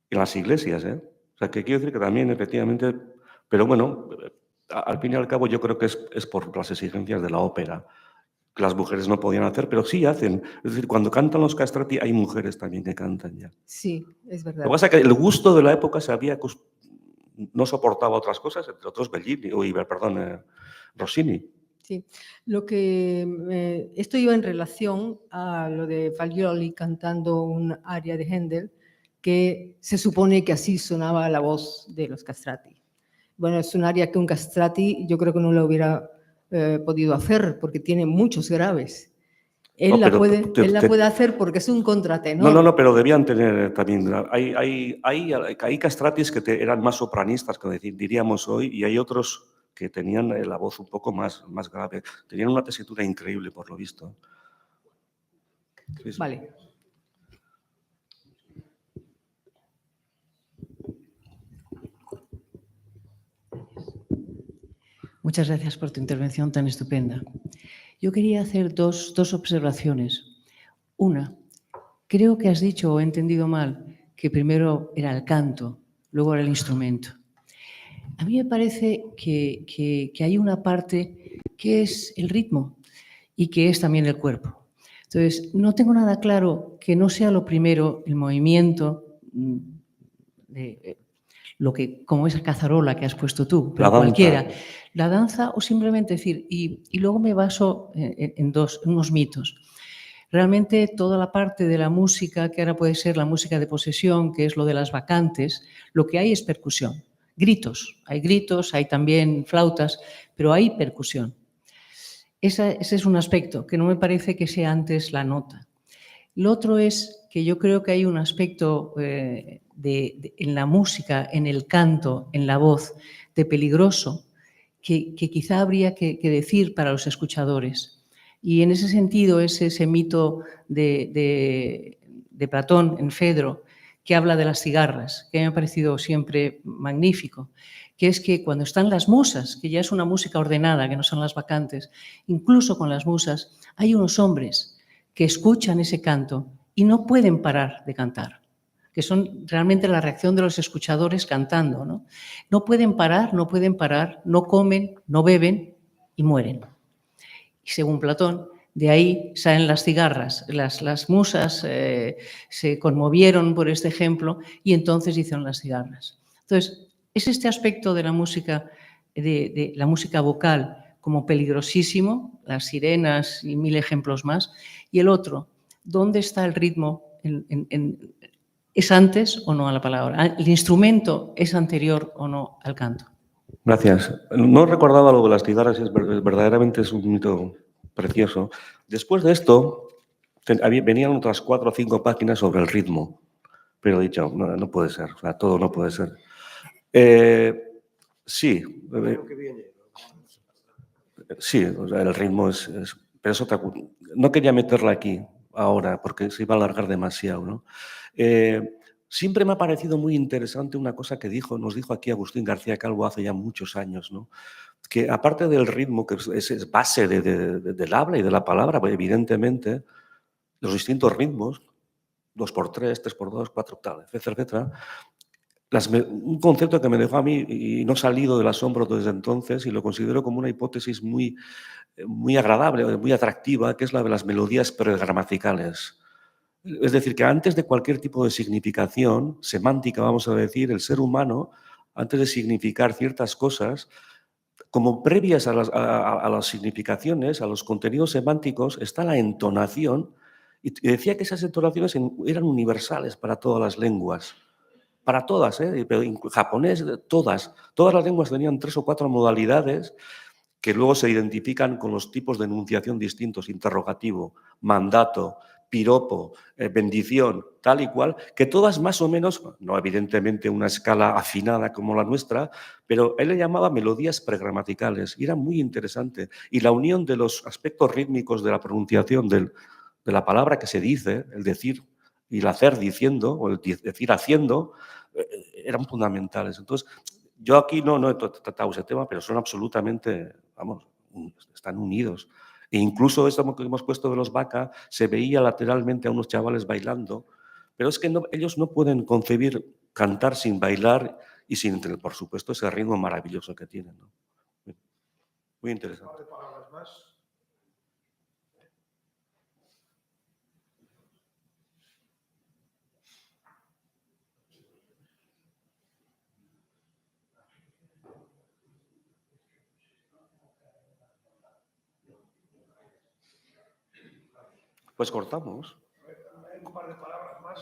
en las iglesias, ¿eh? O sea, que quiero decir que también, efectivamente, pero bueno, al fin y al cabo yo creo que es por las exigencias de la ópera, que las mujeres no podían hacer, pero sí hacen. Es decir, cuando cantan los castrati hay mujeres también que cantan ya. Sí, es verdad. Lo que pasa es que el gusto de la época no soportaba otras cosas, entre otros Rossini. Sí, esto iba en relación a lo de Fagioli cantando un aria de Händel, que se supone que así sonaba la voz de los castrati. Bueno, es un aria que un castrati yo creo que no lo hubiera podido hacer porque tiene muchos graves. Él la puede hacer porque es un contratenor. No, pero debían tener también. Hay castratis que eran más sopranistas, que diríamos hoy, y hay otros que tenían la voz un poco más grave. Tenían una tesitura increíble, por lo visto. Vale. Muchas gracias por tu intervención tan estupenda. Yo quería hacer dos observaciones. Una, creo que has dicho o he entendido mal que primero era el canto, luego era el instrumento. A mí me parece que hay una parte que es el ritmo y que es también el cuerpo. Entonces, no tengo nada claro que no sea lo primero el movimiento de lo que, como esa cazarola que has puesto tú, pero cualquiera, la danza o simplemente decir, y luego me baso en unos mitos. Realmente toda la parte de la música, que ahora puede ser la música de posesión, que es lo de las bacantes, lo que hay es percusión, gritos, hay también flautas, pero hay percusión. Ese es un aspecto que no me parece que sea antes la nota. Lo otro es que yo creo que hay un aspecto en la música, en el canto, en la voz, de peligroso, que quizá habría que decir para los escuchadores. Y en ese sentido es ese mito de Platón en Fedro, que habla de las cigarras, que me ha parecido siempre magnífico, que es que cuando están las musas, que ya es una música ordenada, que no son las bacantes, incluso con las musas, hay unos hombres que escuchan ese canto y no pueden parar de cantar, que son realmente la reacción de los escuchadores cantando, ¿no? No pueden parar, no comen, no beben y mueren. Y según Platón, de ahí salen las cigarras. Las musas se conmovieron por este ejemplo y entonces hicieron las cigarras. Entonces, es este aspecto de la música, de la música vocal, como peligrosísimo, las sirenas y 1000 ejemplos más, y el otro, ¿dónde está el ritmo? ¿Es antes o no a la palabra? ¿El instrumento es anterior o no al canto? Gracias. No recordaba lo de las cigarras, verdaderamente es un mito precioso. Después de esto, venían otras 4 o 5 páginas sobre el ritmo, pero he dicho, no puede ser, o sea, todo no puede ser. Sí. Sí, o sea, el ritmo es pero es otra cosa. No quería meterla aquí ahora porque se iba a alargar demasiado, ¿no? Siempre me ha parecido muy interesante una cosa que nos dijo aquí Agustín García Calvo hace ya muchos años, ¿no? Que aparte del ritmo, que es base del habla y de la palabra, pues evidentemente, los distintos ritmos, 2x3, 3x2, 4 octavas, etcétera, un concepto que me dejó a mí y no he salido del asombro desde entonces y lo considero como una hipótesis muy agradable, muy atractiva, que es la de las melodías pregramaticales. Es decir, que antes de cualquier tipo de significación semántica, vamos a decir, el ser humano, antes de significar ciertas cosas, como previas a las significaciones, a los contenidos semánticos, está la entonación, y decía que esas entonaciones eran universales para todas las lenguas. Para todas, pero en japonés, todas las lenguas tenían 3 o 4 modalidades que luego se identifican con los tipos de enunciación distintos, interrogativo, mandato, piropo, bendición, tal y cual, que todas más o menos, no evidentemente una escala afinada como la nuestra, pero él le llamaba melodías pregramaticales y era muy interesante. Y la unión de los aspectos rítmicos de la pronunciación de la palabra que se dice, el decir y el hacer diciendo, o el decir haciendo, eran fundamentales. Entonces, yo aquí no he tratado ese tema, pero son absolutamente, vamos, están unidos. E incluso esto que hemos puesto de los Vaca, se veía lateralmente a unos chavales bailando, pero es que ellos no pueden concebir cantar sin bailar y sin, por supuesto, ese ritmo maravilloso que tienen, ¿no? Muy interesante. Pues cortamos. Un par de palabras más.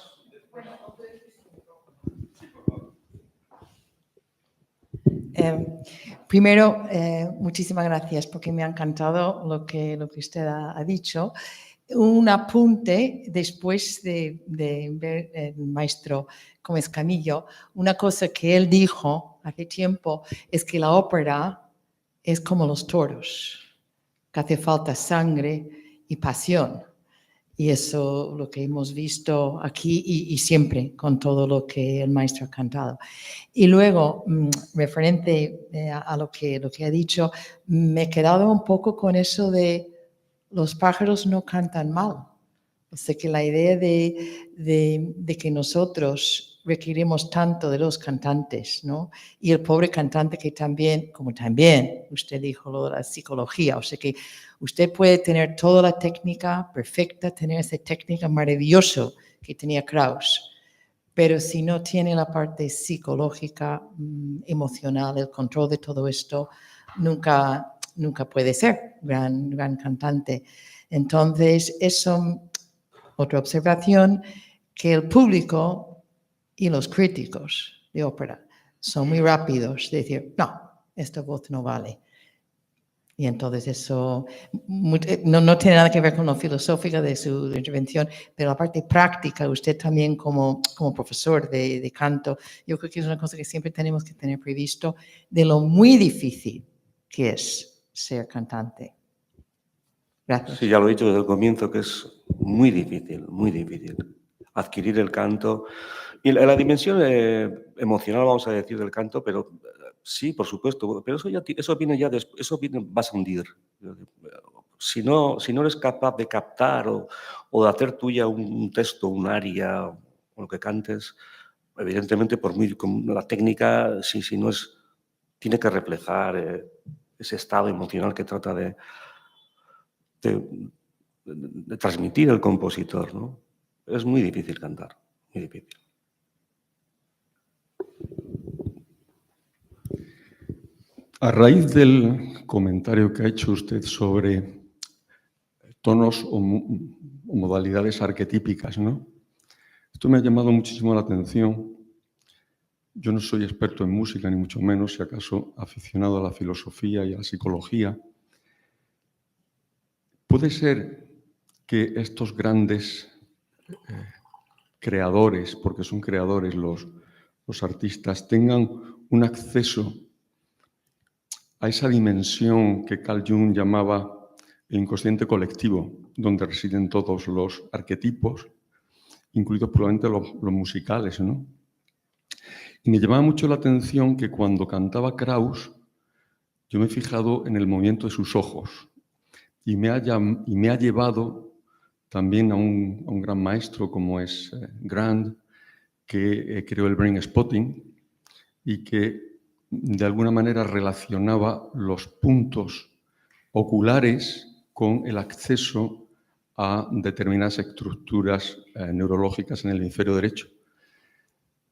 Primero, muchísimas gracias porque me ha encantado lo que usted ha dicho. Un apunte después de ver el maestro Gómez Camillo, una cosa que él dijo hace tiempo es que la ópera es como los toros, que hace falta sangre y pasión. Y eso lo que hemos visto aquí y siempre con todo lo que el maestro ha cantado. Y luego, referente a lo que ha dicho, me he quedado un poco con eso de los pájaros no cantan mal. O sea que la idea de que nosotros requerimos tanto de los cantantes, ¿no? Y el pobre cantante que también, como también usted dijo lo de la psicología, o sea que usted puede tener toda la técnica perfecta, tener esa técnica maravillosa que tenía Krauss, pero si no tiene la parte psicológica, emocional, el control de todo esto, nunca puede ser gran cantante. Entonces, eso, otra observación, que el público y los críticos de ópera son muy rápidos de decir, no, esta voz no vale. Y entonces eso no tiene nada que ver con lo filosófico de su intervención, pero la parte práctica, usted también como profesor de canto, yo creo que es una cosa que siempre tenemos que tener previsto de lo muy difícil que es ser cantante. Gracias. Sí, ya lo he dicho desde el comienzo, que es muy difícil adquirir el canto. Y la dimensión emocional, vamos a decir, del canto, pero sí, por supuesto, pero eso viene ya después, vas a hundir. Si no eres capaz de captar o de hacer tuya un texto, un aria, o lo que cantes, evidentemente, con la técnica, si no es, tiene que reflejar ese estado emocional que trata de transmitir el compositor, ¿no? Es muy difícil cantar, muy difícil. A raíz del comentario que ha hecho usted sobre tonos o modalidades arquetípicas, ¿no? Esto me ha llamado muchísimo la atención. Yo no soy experto en música, ni mucho menos, si acaso aficionado a la filosofía y a la psicología. ¿Puede ser que estos grandes creadores, porque son creadores los artistas, tengan un acceso a esa dimensión que Carl Jung llamaba el inconsciente colectivo, donde residen todos los arquetipos, incluidos probablemente los musicales, ¿no? Y me llamaba mucho la atención que cuando cantaba Krauss, yo me he fijado en el movimiento de sus ojos y me ha llevado también a un gran maestro como es Grant, que creó el brain spotting, y que de alguna manera relacionaba los puntos oculares con el acceso a determinadas estructuras neurológicas en el hemisferio derecho.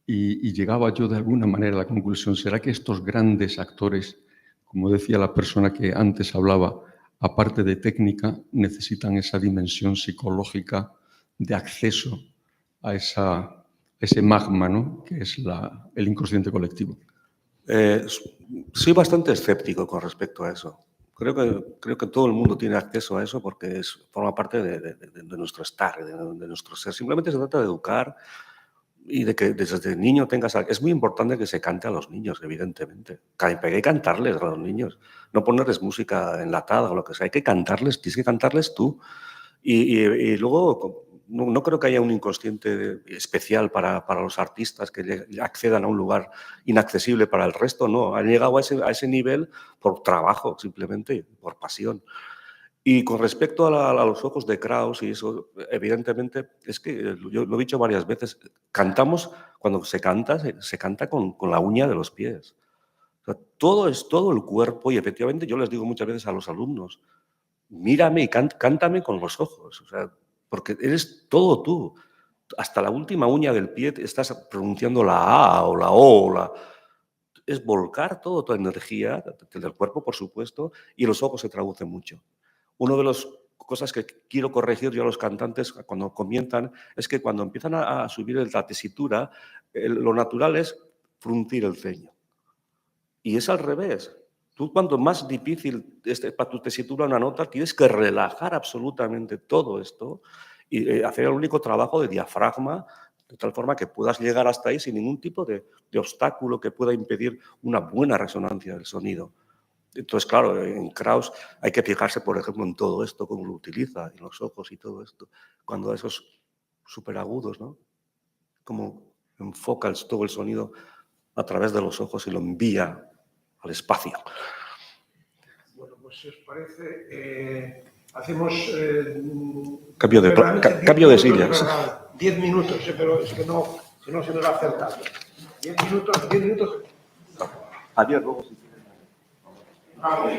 Y llegaba yo de alguna manera a la conclusión, ¿será que estos grandes actores, como decía la persona que antes hablaba, aparte de técnica, necesitan esa dimensión psicológica de acceso a ese magma, ¿no?, que es el inconsciente colectivo? Soy bastante escéptico con respecto a eso. Creo que todo el mundo tiene acceso a eso porque forma parte de nuestro estar, de nuestro ser. Simplemente se trata de educar y de que desde niño tengas... Es muy importante que se cante a los niños, evidentemente. Hay que cantarles a los niños, no ponerles música enlatada o lo que sea. Hay que cantarles, tienes que cantarles tú. Y luego no creo que haya un inconsciente especial para los artistas que accedan a un lugar inaccesible para el resto, no. Han llegado a ese nivel por trabajo, simplemente, por pasión. Y con respecto a los ojos de Kraus y eso, evidentemente, es que yo lo he dicho varias veces, cantamos, cuando se canta con la uña de los pies. O sea, todo es todo el cuerpo y efectivamente yo les digo muchas veces a los alumnos, mírame y cántame con los ojos, o sea, porque eres todo tú. Hasta la última uña del pie estás pronunciando la A o la O. Es volcar toda tu energía del cuerpo, por supuesto, y los ojos se traducen mucho. Una de las cosas que quiero corregir yo a los cantantes cuando comienzan es que cuando empiezan a subir la tesitura, lo natural es fruncir el ceño. Y es al revés. Tú, cuanto más difícil para tu tesitura una nota, tienes que relajar absolutamente todo esto y hacer el único trabajo de diafragma, de tal forma que puedas llegar hasta ahí sin ningún tipo de obstáculo que pueda impedir una buena resonancia del sonido. Entonces, claro, en Kraus hay que fijarse, por ejemplo, en todo esto, cómo lo utiliza, en los ojos y todo esto, cuando esos superagudos, ¿no? Cómo enfoca todo el sonido a través de los ojos y lo envía al espacio. Bueno, pues si os parece, hacemos... Cambio de sillas. 10 minutos, pero es que no, si no se nos va a hacer tarde. 10 minutos. Adiós, luego si quieres. Bravo.